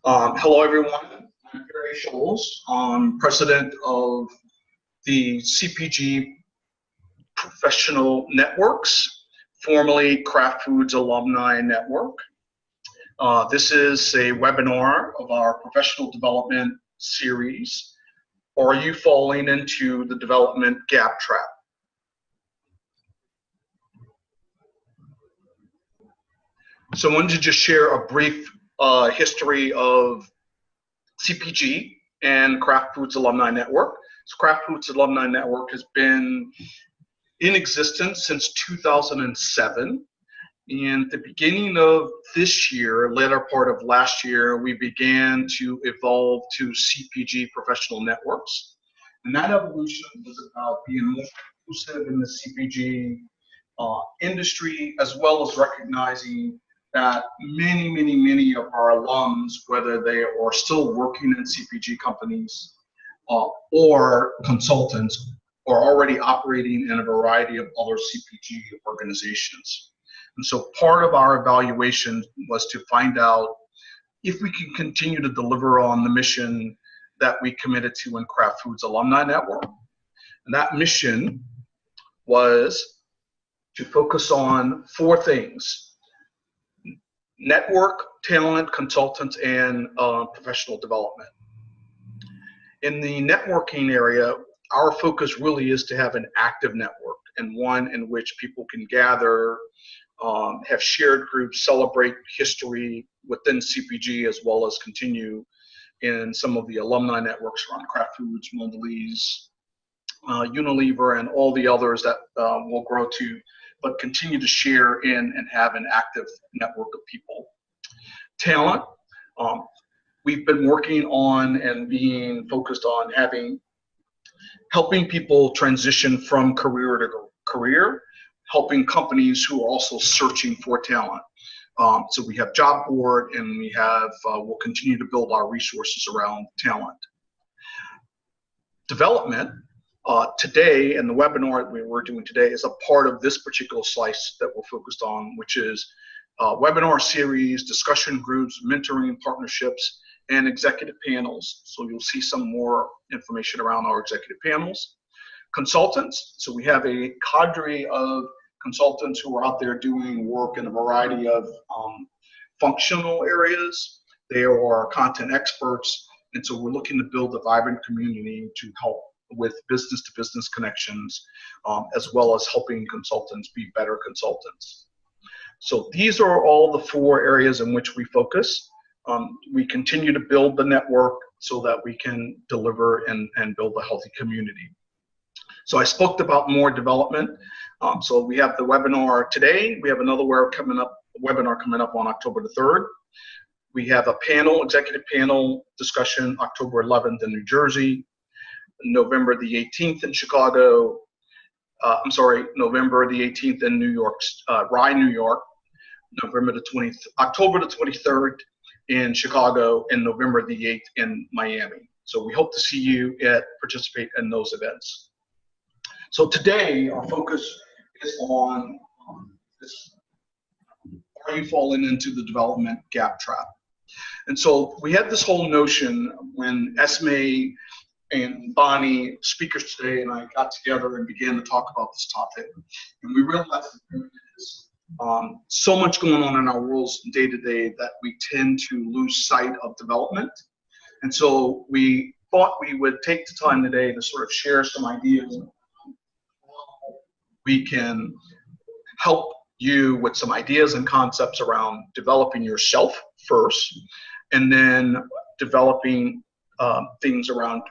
Hello, everyone. I'm Barry Scholes. I'm president of the CPG Professional Networks, formerly Kraft Foods Alumni Network. This is a webinar of our professional development series. Are you falling into the development gap trap? So I wanted to just share a brief history of CPG and Kraft Foods Alumni Network. So Kraft Foods Alumni Network has been in existence since 2007. And at the beginning of this year, latter part of last year, we began to evolve to CPG professional networks. And that evolution was about being more inclusive in the CPG industry, as well as recognizing that many of our alums, whether they are still working in CPG companies or consultants, are already operating in a variety of other CPG organizations. And so part of our evaluation was to find out if we can continue to deliver on the mission that we committed to in Kraft Foods Alumni Network. And that mission was to focus on four things: network, talent, consultants, and professional development. In the networking area, our focus really is to have an active network, and one in which people can gather, have shared groups, celebrate history within CPG, as well as continue in some of the alumni networks around Kraft Foods, Mondelez, Unilever, and all the others that will grow to, but continue to share in and have an active network of people. Talent, we've been working on and being focused on helping people transition from career to career, helping companies who are also searching for talent. So we have job board, and we have, we'll continue to build our resources around talent. Development, today, and the webinar that we're doing today is a part of this particular slice that we're focused on, which is webinar series, discussion groups, mentoring partnerships, and executive panels. So you'll see some more information around our executive panels. Consultants, so we have a cadre of consultants who are out there doing work in a variety of functional areas. They are content experts, and so we're looking to build a vibrant community to help with business-to-business connections, as well as helping consultants be better consultants. So these are all the four areas in which we focus. We continue to build the network so that we can deliver and build a healthy community. So I spoke about more development. So we have the webinar today. We have another webinar coming up on October the 3rd. We have a panel, executive panel discussion, October 11th in New Jersey, November the 18th in Chicago. November the 18th in New York, Rye, New York. October the 23rd in Chicago, and November the 8th in Miami. So we hope to see you participate in those events. So today our focus is on this: are you falling into the development gap trap? And so we had this whole notion when Esme and Bonnie, speakers today, and I got together and began to talk about this topic, and we realized that there is so much going on in our worlds day to day that we tend to lose sight of development. And so we thought we would take the time today to sort of share some ideas. We can help you with some ideas and concepts around developing yourself first, and then developing things around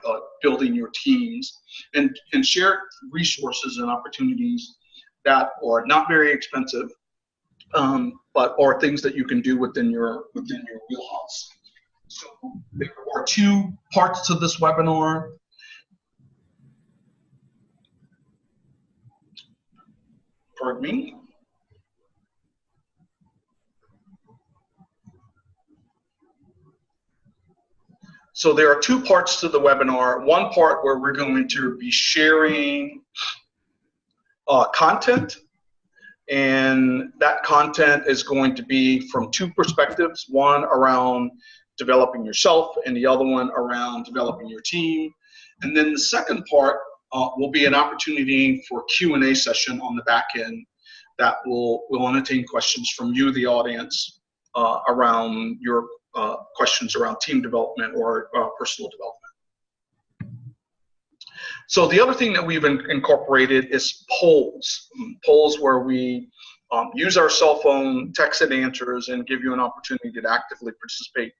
building your teams, and share resources and opportunities that are not very expensive, but are things that you can do within your wheelhouse. So there are two parts to this webinar. Pardon me. So there are two parts to the webinar. One part where we're going to be sharing content, and that content is going to be from two perspectives. One around developing yourself, and the other one around developing your team. And then the second part will be an opportunity for Q&A session on the back end that will entertain questions from you, the audience, around your questions around team development or personal development. So the other thing that we've incorporated is polls. Polls where we use our cell phone, text and answers, and give you an opportunity to actively participate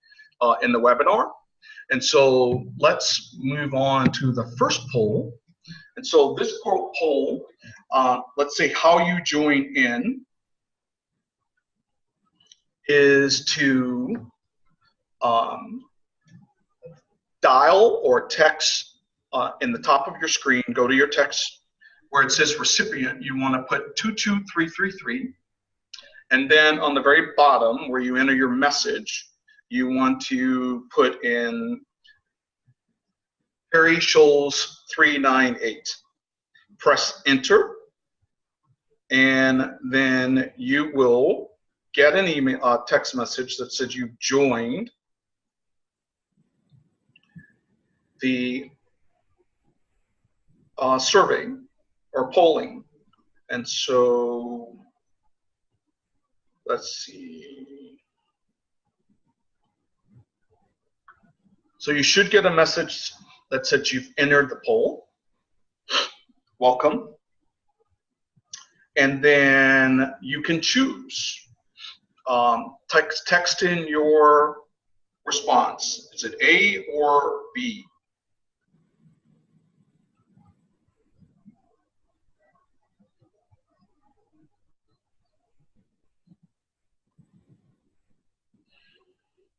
in the webinar. And so let's move on to the first poll. And so this poll, let's say how you join in is to dial or text in the top of your screen, go to your text where it says recipient, you want to put 22333, and then on the very bottom where you enter your message, you want to put in Perry Scholes 398. Press enter, and then you will get an email, text message that says you've joined the survey or polling. And so let's see. So you should get a message that says you've entered the poll. Welcome. And then you can choose. Text in your response. Is it A or B?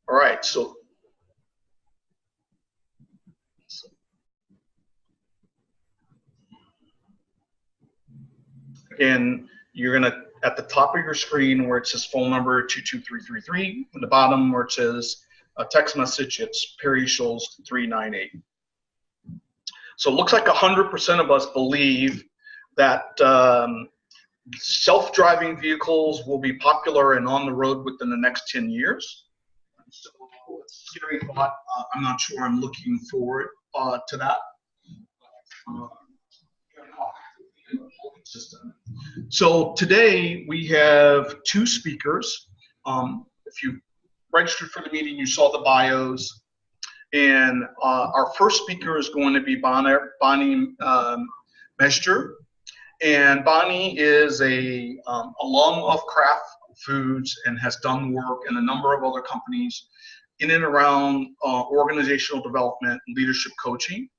All right, so again, you're gonna, at the top of your screen where it says phone number 22333, at the bottom where it says a text message, it's Perry Scholes 398. So it looks like 100% of us believe that self-driving vehicles will be popular and on the road within the next 10 years. So it's a scary thought. I'm not sure I'm looking forward to that. System. So today we have two speakers. If you registered for the meeting, you saw the bios. And our first speaker is going to be Bonnie Mezger. And Bonnie is a alum of Kraft Foods and has done work in a number of other companies in and around organizational development and leadership coaching.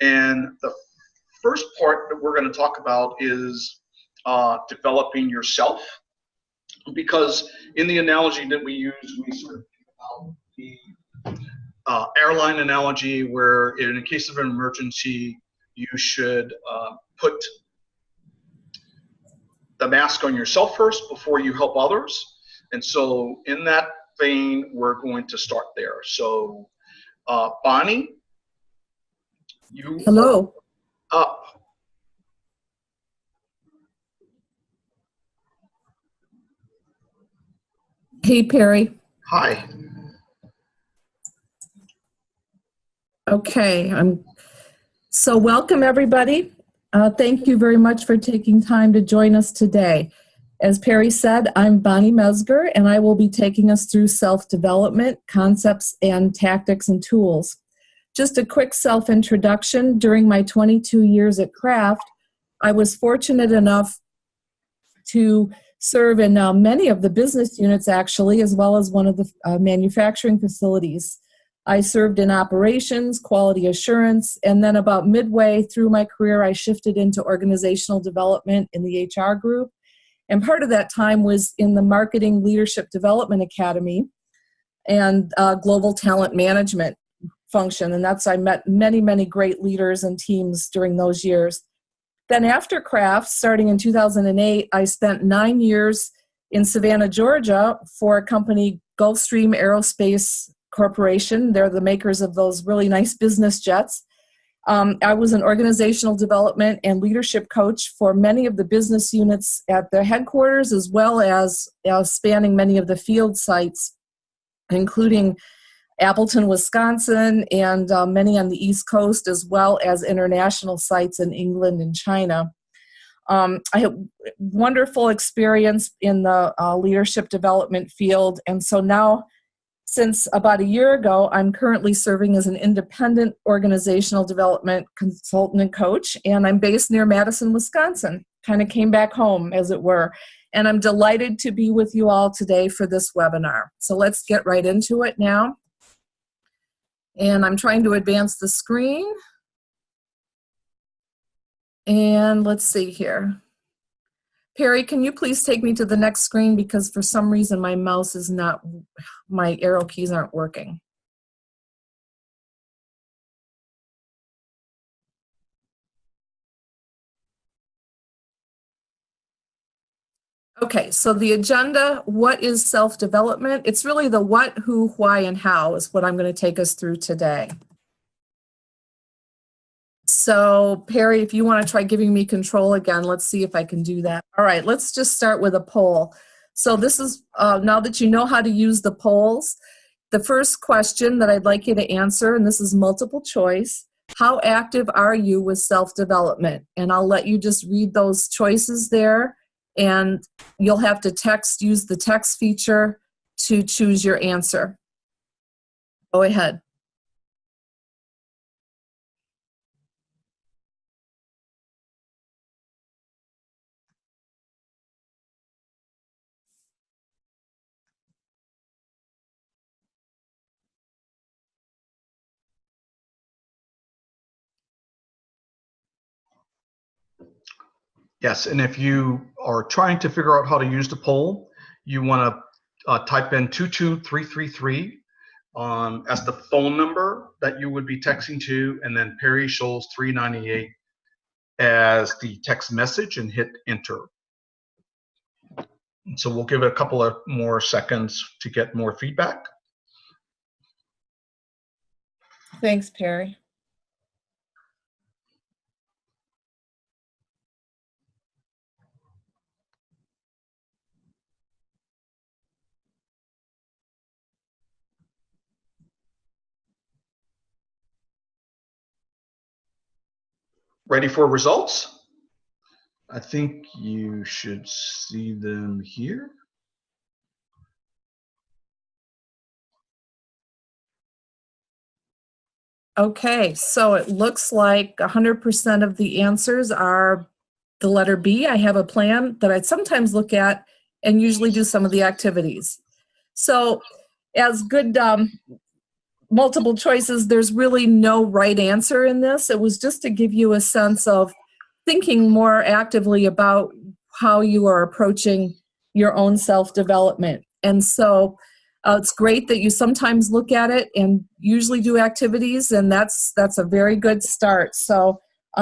And the first part that we're going to talk about is developing yourself, because in the analogy that we use, we sort of think about the airline analogy where in a case of an emergency, you should put the mask on yourself first before you help others. And so in that vein, we're going to start there. So Bonnie, you hello. Up. Hey, Perry. Hi. Okay, so welcome everybody. Thank you very much for taking time to join us today. As Perry said, I'm Bonnie Mezger, and I will be taking us through self-development, concepts, and tactics and tools. Just a quick self-introduction. During my 22 years at Kraft, I was fortunate enough to serve in many of the business units, actually, as well as one of the manufacturing facilities. I served in operations, quality assurance, and then about midway through my career, I shifted into organizational development in the HR group. And part of that time was in the Marketing Leadership Development Academy and Global Talent Management function. And I met many, many great leaders and teams during those years. Then after Kraft, starting in 2008, I spent 9 years in Savannah, Georgia for a company, Gulfstream Aerospace Corporation. They're the makers of those really nice business jets. I was an organizational development and leadership coach for many of the business units at the headquarters, as well as spanning many of the field sites, including Appleton, Wisconsin, and many on the East Coast, as well as international sites in England and China. I had wonderful experience in the leadership development field, and so now, since about a year ago, I'm currently serving as an independent organizational development consultant and coach, and I'm based near Madison, Wisconsin. Kind of came back home, as it were, and I'm delighted to be with you all today for this webinar. So let's get right into it now. And I'm trying to advance the screen. And let's see here. Perry, can you please take me to the next screen, because for some reason my mouse is not, my arrow keys aren't working. Okay, so the agenda, what is self-development? It's really the what, who, why, and how is what I'm going to take us through today. So Perry, if you want to try giving me control again, let's see if I can do that. All right, let's just start with a poll. So this is, now that you know how to use the polls, the first question that I'd like you to answer, and this is multiple choice, how active are you with self-development? And I'll let you just read those choices there, and you'll have to use the text feature to choose your answer. Go ahead. Yes, and if you are trying to figure out how to use the poll, you want to type in 22333 as the phone number that you would be texting to, and then Perry Scholes 398 as the text message, and hit enter. And so we'll give it a couple of more seconds to get more feedback. Thanks, Perry. Ready for results? I think you should see them here. Okay, so it looks like 100% of the answers are the letter B. I have a plan that I sometimes look at and usually do some of the activities. So as good multiple choices, there's really no right answer in this. It was just to give you a sense of thinking more actively about how you are approaching your own self-development. And so it's great that you sometimes look at it and usually do activities, and that's a very good start. So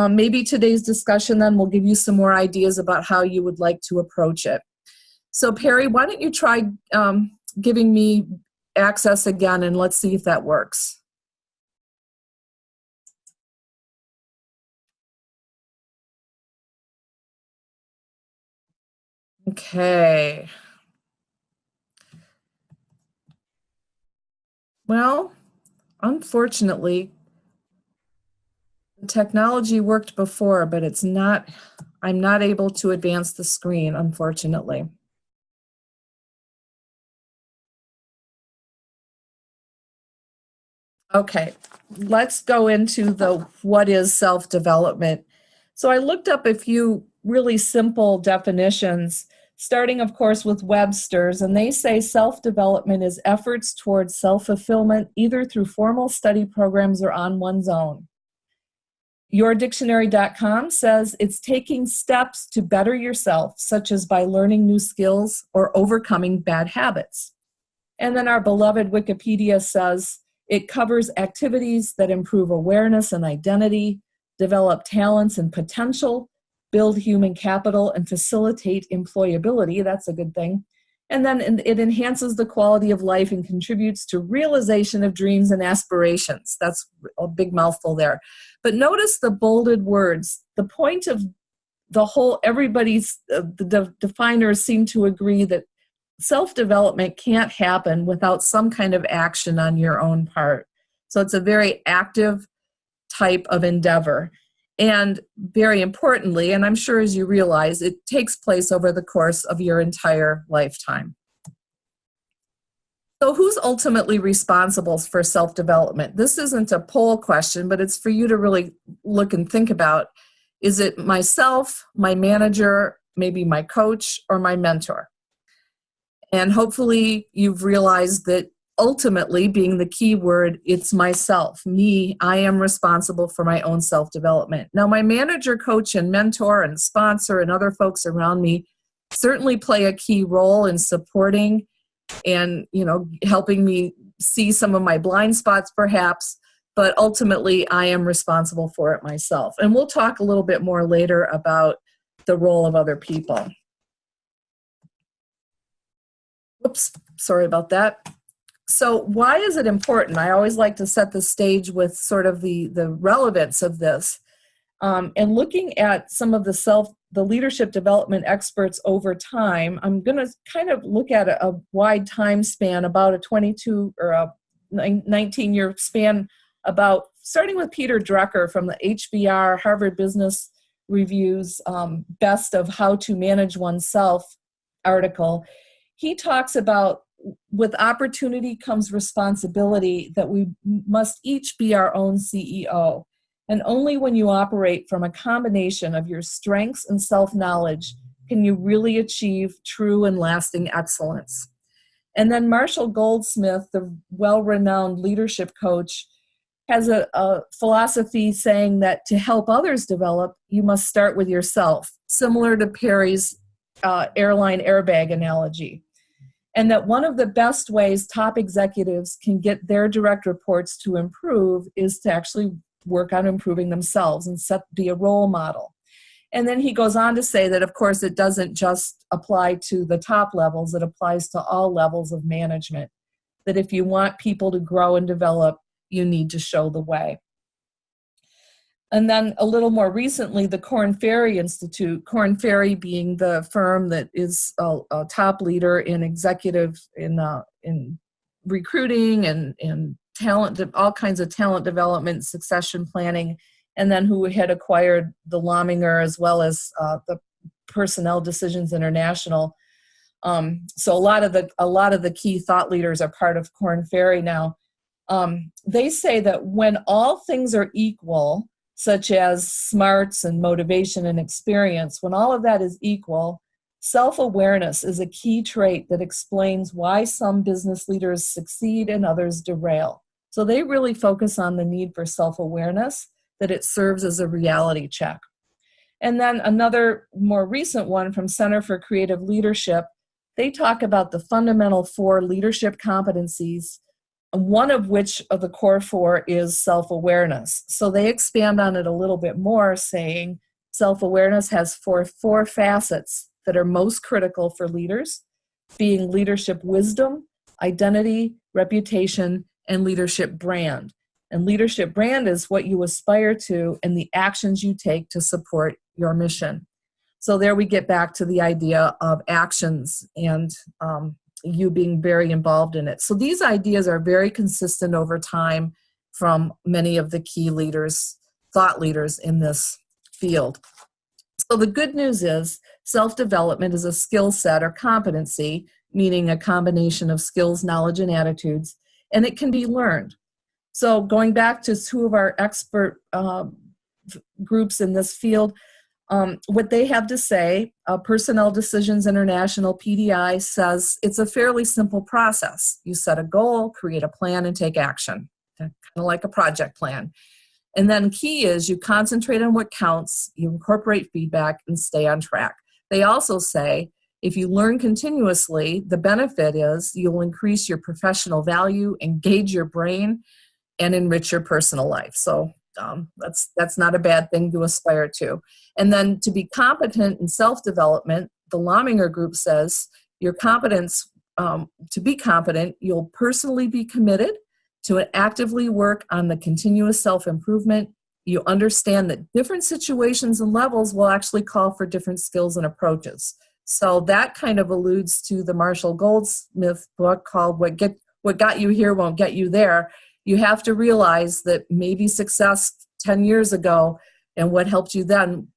maybe today's discussion then will give you some more ideas about how you would like to approach it. So Perry, why don't you try giving me access again, and let's see if that works. Okay. Well, unfortunately, the technology worked before, but it's not, I'm not able to advance the screen, unfortunately. Okay, let's go into the what is self-development. So I looked up a few really simple definitions, starting, of course, with Webster's, and they say self-development is efforts towards self-fulfillment, either through formal study programs or on one's own. YourDictionary.com says it's taking steps to better yourself, such as by learning new skills or overcoming bad habits. And then our beloved Wikipedia says it covers activities that improve awareness and identity, develop talents and potential, build human capital, and facilitate employability. That's a good thing. And then it enhances the quality of life and contributes to realization of dreams and aspirations. That's a big mouthful there. But notice the bolded words. The point of the whole, everybody's, the definers seem to agree that self-development can't happen without some kind of action on your own part. So it's a very active type of endeavor. And very importantly, and I'm sure as you realize, it takes place over the course of your entire lifetime. So who's ultimately responsible for self-development? This isn't a poll question, but it's for you to really look and think about. Is it myself, my manager, maybe my coach, or my mentor? And hopefully you've realized that ultimately, being the key word, it's myself, me. I am responsible for my own self-development. Now, my manager, coach, and mentor and sponsor and other folks around me certainly play a key role in supporting and, helping me see some of my blind spots perhaps, but ultimately I am responsible for it myself. And we'll talk a little bit more later about the role of other people. Oops, sorry about that. So why is it important? I always like to set the stage with sort of the relevance of this. And looking at some of the leadership development experts over time, I'm going to kind of look at a wide time span, about a 22 or a 19-year span, about starting with Peter Drucker from the HBR, Harvard Business Review's Best of How to Manage Oneself article. He talks about, with opportunity comes responsibility, that we must each be our own CEO. And only when you operate from a combination of your strengths and self-knowledge can you really achieve true and lasting excellence. And then Marshall Goldsmith, the well-renowned leadership coach, has a philosophy saying that to help others develop, you must start with yourself, similar to Perry's airline airbag analogy. And that one of the best ways top executives can get their direct reports to improve is to actually work on improving themselves and be a role model. And then he goes on to say that, of course, it doesn't just apply to the top levels, it applies to all levels of management. That if you want people to grow and develop, you need to show the way. And then a little more recently, the Korn Ferry Institute, Korn Ferry being the firm that is a top leader in executive, in recruiting and talent, all kinds of talent development, succession planning, and then who had acquired the Lominger as well as the Personnel Decisions International. So a lot of the key thought leaders are part of Korn Ferry now. They say that when all things are equal, such as smarts and motivation and experience, when all of that is equal, self-awareness is a key trait that explains why some business leaders succeed and others derail. So they really focus on the need for self-awareness, that it serves as a reality check. And then another more recent one from Center for Creative Leadership, they talk about the fundamental 4 leadership competencies, one of which of the core 4 is self-awareness. So they expand on it a little bit more, saying self-awareness has four facets that are most critical for leaders, being leadership wisdom, identity, reputation, and leadership brand. And leadership brand is what you aspire to and the actions you take to support your mission. So there we get back to the idea of actions and you being very involved in it. So these ideas are very consistent over time from many of the key leaders, thought leaders in this field. So the good news is self-development is a skill set or competency, meaning a combination of skills, knowledge, and attitudes, and it can be learned. So going back to 2 of our expert groups in this field, what they have to say, Personnel Decisions International, PDI, says it's a fairly simple process. You set a goal, create a plan, and take action, kind of like a project plan. And then key is you concentrate on what counts, you incorporate feedback, and stay on track. They also say if you learn continuously, the benefit is you'll increase your professional value, engage your brain, and enrich your personal life. So that's not a bad thing to aspire to. And then to be competent in self-development, the Lominger Group says your competence, to be competent, you'll personally be committed to actively work on the continuous self-improvement. You understand that different situations and levels will actually call for different skills and approaches. So that kind of alludes to the Marshall Goldsmith book called What Got You Here Won't Get You There. You have to realize that maybe success 10 years ago and what helped you then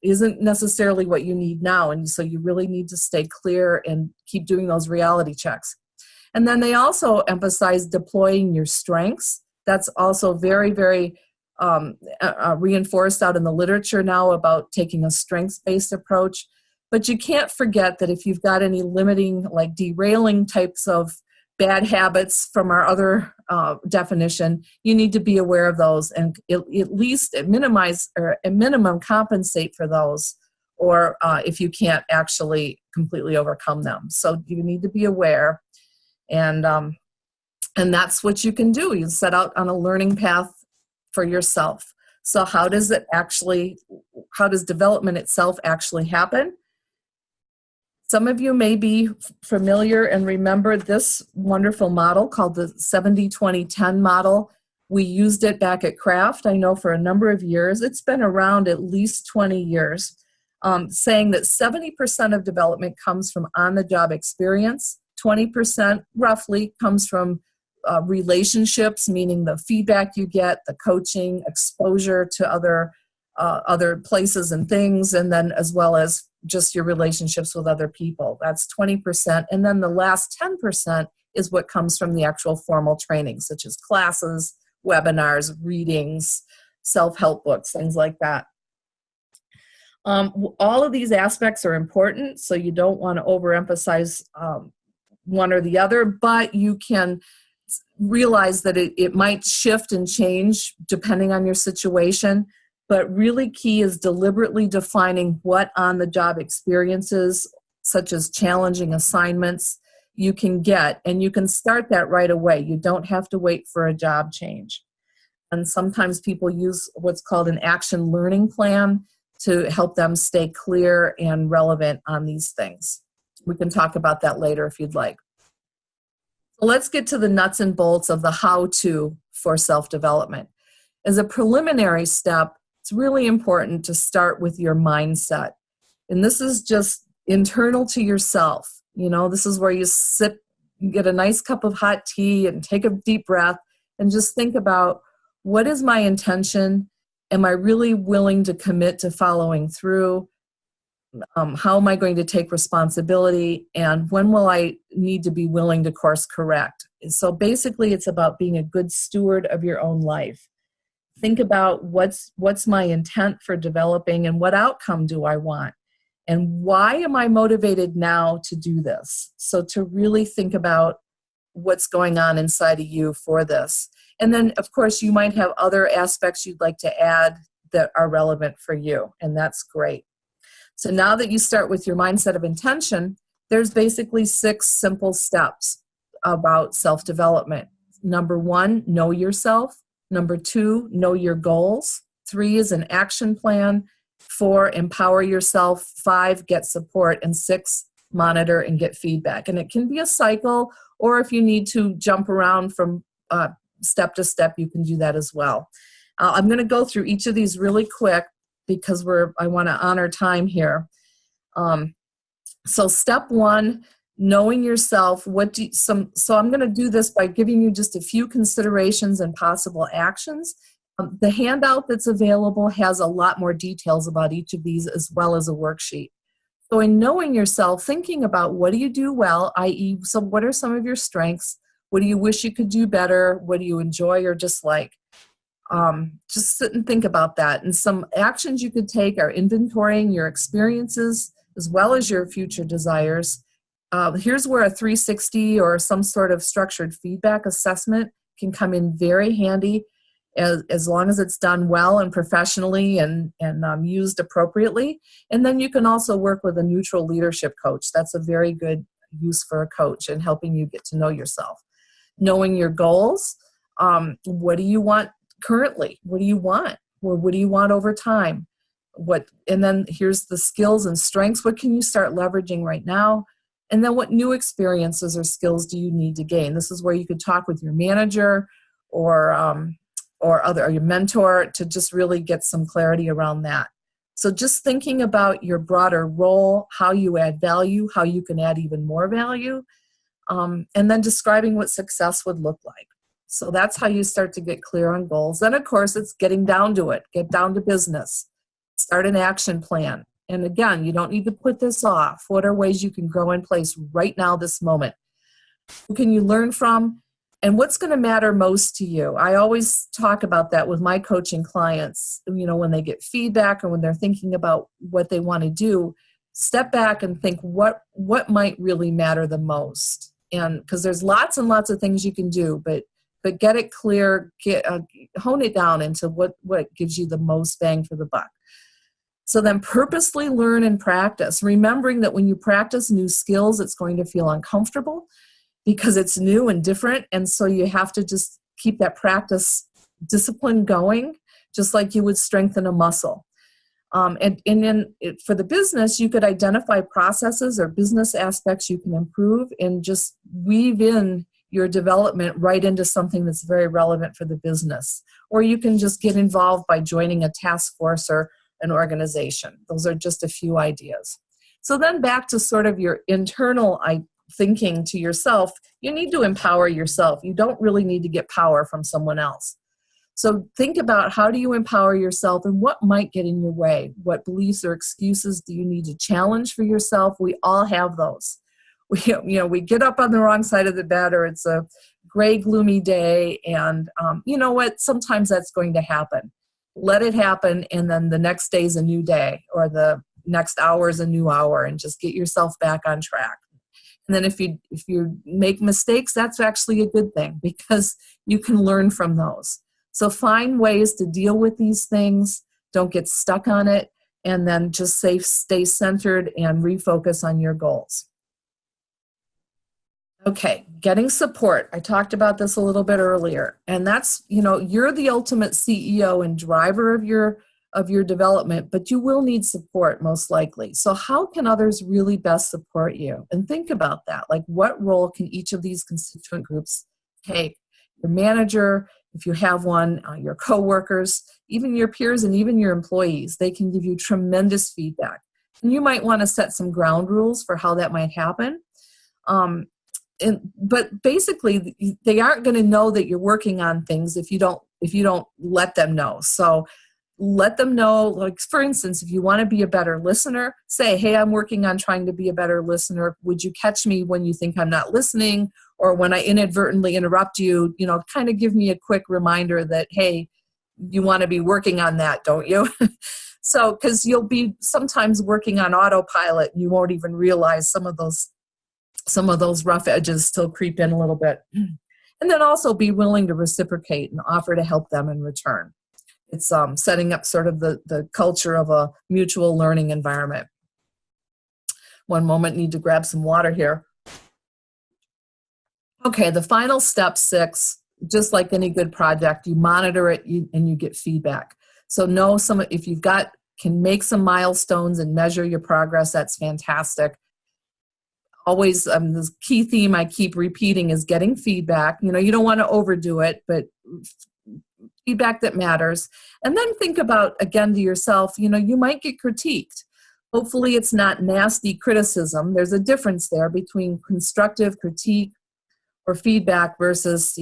isn't necessarily what you need now. And so you really need to stay clear and keep doing those reality checks. And then they also emphasize deploying your strengths. That's also very, very reinforced out in the literature now about taking a strengths-based approach. But you can't forget that if you've got any limiting, like derailing types of bad habits from our other definition, you need to be aware of those and at least minimize or at minimum compensate for those, or if you can't actually completely overcome them. So you need to be aware, and that's what you can do. You set out on a learning path for yourself. So how does development itself actually happen? Some of you may be familiar and remember this wonderful model called the 70-20-10 model. We used it back at Kraft, I know, for a number of years. It's been around at least 20 years, saying that 70% of development comes from on-the-job experience, 20% roughly comes from relationships, meaning the feedback you get, the coaching, exposure to other places and things, and then as well as just your relationships with other people. That's 20%. And then the last 10% is what comes from the actual formal training, such as classes, webinars, readings, self-help books, things like that. All of these aspects are important, so you don't want to overemphasize one or the other, but you can realize that it might shift and change depending on your situation. But really key is deliberately defining what on-the-job experiences, such as challenging assignments, you can get. And you can start that right away. You don't have to wait for a job change. And sometimes people use what's called an action learning plan to help them stay clear and relevant on these things. We can talk about that later if you'd like. So let's get to the nuts and bolts of the how-to for self-development. As a preliminary step, it's really important to start with your mindset. And this is just internal to yourself. You know, this is where you sit, get a nice cup of hot tea and take a deep breath and just think about, what is my intention? Am I really willing to commit to following through? How am I going to take responsibility? And when will I need to be willing to course correct? So basically, it's about being a good steward of your own life. Think about what's my intent for developing and what outcome do I want? And why am I motivated now to do this? So to really think about what's going on inside of you for this. And then, of course, you might have other aspects you'd like to add that are relevant for you, and that's great. So now that you start with your mindset of intention, there's basically 6 simple steps about self-development. Number 1, know yourself. Number 2, know your goals. 3 is an action plan. 4, empower yourself. 5, get support. And 6, monitor and get feedback. And it can be a cycle, or if you need to jump around from step to step, you can do that as well. I'm going to go through each of these really quick because I want to honor time here. So step 1, knowing yourself. So I'm going to do this by giving you just a few considerations and possible actions. The handout that's available has a lot more details about each of these, as well as a worksheet. So in knowing yourself, thinking about what do you do well, i.e., so what are some of your strengths? What do you wish you could do better? What do you enjoy or dislike? Just sit and think about that. And some actions you could take are inventorying your experiences as well as your future desires. Here's where a 360 or some sort of structured feedback assessment can come in very handy, as long as it's done well and professionally and used appropriately. And then you can also work with a neutral leadership coach. That's a very good use for a coach in helping you get to know yourself. Knowing your goals. What do you want currently? What do you want? Or what do you want over time? And then here's the skills and strengths. What can you start leveraging right now? And then what new experiences or skills do you need to gain? This is where you could talk with your manager or your mentor to just really get some clarity around that. So just thinking about your broader role, how you add value, how you can add even more value, and then describing what success would look like. So that's how you start to get clear on goals. Then, of course, it's getting down to it. Get down to business. Start an action plan. And again, you don't need to put this off. What are ways you can grow in place right now, this moment? Who can you learn from? And what's going to matter most to you? I always talk about that with my coaching clients. When they get feedback or when they're thinking about what they want to do, step back and think what might really matter the most. And because there's lots and lots of things you can do, but get it clear, hone it down into what gives you the most bang for the buck. So then purposely learn and practice, remembering that when you practice new skills, it's going to feel uncomfortable because it's new and different. And so you have to just keep that practice discipline going, just like you would strengthen a muscle. And then for the business, you could identify processes or business aspects you can improve and just weave in your development right into something that's very relevant for the business. Or you can just get involved by joining a task force or an organization. Those are just a few ideas. So then back to sort of your internal thinking to yourself, you need to empower yourself. You don't really need to get power from someone else. So think about how do you empower yourself and what might get in your way? What beliefs or excuses do you need to challenge for yourself? We all have those. We get up on the wrong side of the bed, or it's a gray, gloomy day, and you know what? Sometimes that's going to happen. Let it happen, and then the next day is a new day, or the next hour is a new hour, and just get yourself back on track. And then if you make mistakes, that's actually a good thing because you can learn from those. So find ways to deal with these things. Don't get stuck on it, and then just stay centered and refocus on your goals. Okay, getting support. I talked about this a little bit earlier, and that's, you're the ultimate CEO and driver of your development, but you will need support most likely. So how can others really best support you? And think about that. Like, what role can each of these constituent groups take? Your manager, if you have one, your coworkers, even your peers, and even your employees, they can give you tremendous feedback. And you might want to set some ground rules for how that might happen. But basically, they aren't going to know that you're working on things if you don't let them know. So let them know, like, for instance, if you want to be a better listener, say, hey, I'm working on trying to be a better listener. Would you catch me when you think I'm not listening, or when I inadvertently interrupt you? Kind of give me a quick reminder that, hey, you want to be working on that, don't you? So, because you'll be sometimes working on autopilot, and you won't even realize some of those rough edges still creep in a little bit. And then also be willing to reciprocate and offer to help them in return. It's setting up sort of the culture of a mutual learning environment. One moment, need to grab some water here. Okay, the final step 6, just like any good project, you monitor it and you get feedback. So if you've can make some milestones and measure your progress, that's fantastic. Always, this key theme I keep repeating is getting feedback. You don't want to overdo it, but feedback that matters. And then think about, again, to yourself, you might get critiqued. Hopefully it's not nasty criticism. There's a difference there between constructive critique or feedback versus,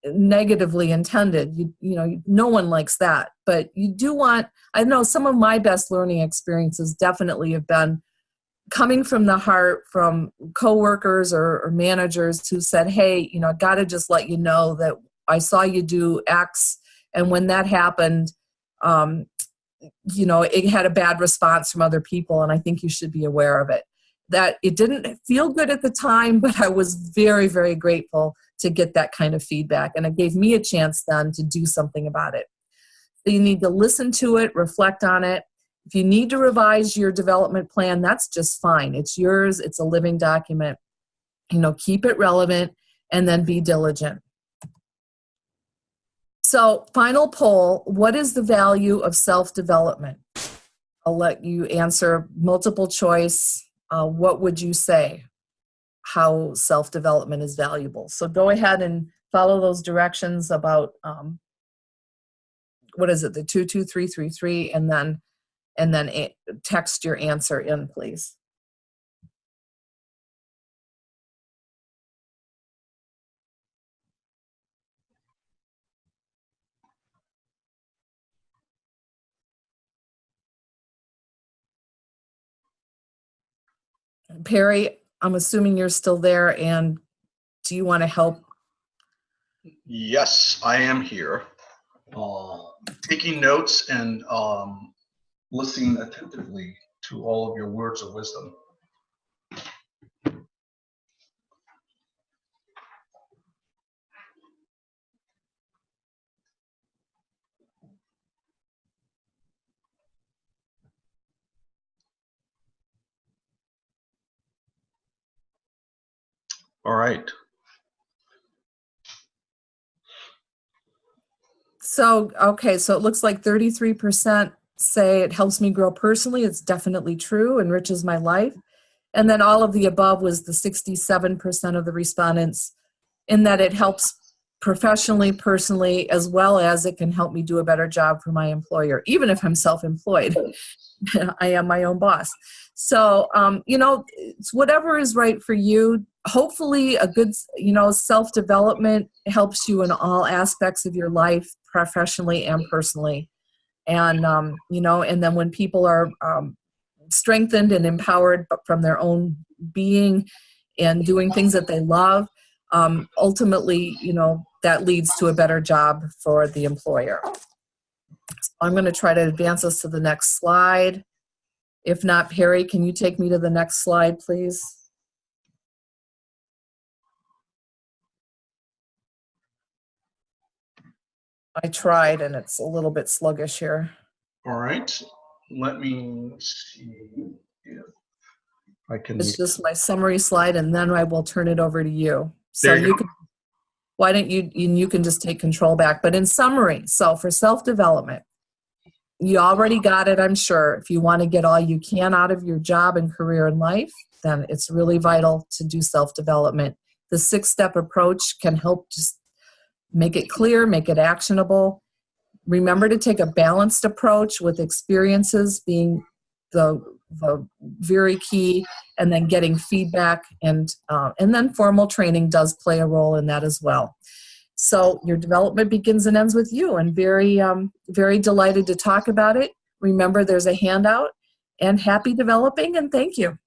negatively intended. No one likes that. But you do want, I know some of my best learning experiences definitely have been coming from the heart, from coworkers or managers who said, hey, I got to just let you know that I saw you do X, and when that happened, it had a bad response from other people, and I think you should be aware of it. That it didn't feel good at the time, but I was very, very grateful to get that kind of feedback, and it gave me a chance then to do something about it. So you need to listen to it, reflect on it. If you need to revise your development plan, that's just fine. It's yours. It's a living document. Keep it relevant, and then be diligent. So, final poll, what is the value of self-development? I'll let you answer multiple choice. What would you say? How self-development is valuable? So go ahead and follow those directions about, the 22333, and then and then text your answer in, please. Perry, I'm assuming you're still there, and do you want to help? Yes, I am here, taking notes and listening attentively to all of your words of wisdom. All right. So, okay, so it looks like 33% say it helps me grow personally. It's definitely true, enriches my life. And then all of the above was the 67% of the respondents, in that it helps professionally, personally, as well as it can help me do a better job for my employer, even if I'm self-employed. I am my own boss. So, it's whatever is right for you. Hopefully a good, self-development helps you in all aspects of your life, professionally and personally. And, and then when people are strengthened and empowered from their own being and doing things that they love, ultimately, that leads to a better job for the employer. So I'm going to try to advance us to the next slide. If not, Perry, can you take me to the next slide, please? I tried, and it's a little bit sluggish here. All right. Let me see if I can. It's just my summary slide, and then I will turn it over to you. So you can. Why don't you can just take control back. But in summary, so for self-development, you already got it, I'm sure. If you want to get all you can out of your job and career and life, then it's really vital to do self-development. The 6-step approach can help just make it clear, make it actionable. Remember to take a balanced approach, with experiences being the very key, and then getting feedback, and then formal training does play a role in that as well. So your development begins and ends with you, and very, very delighted to talk about it. Remember, there's a handout, and happy developing, and thank you.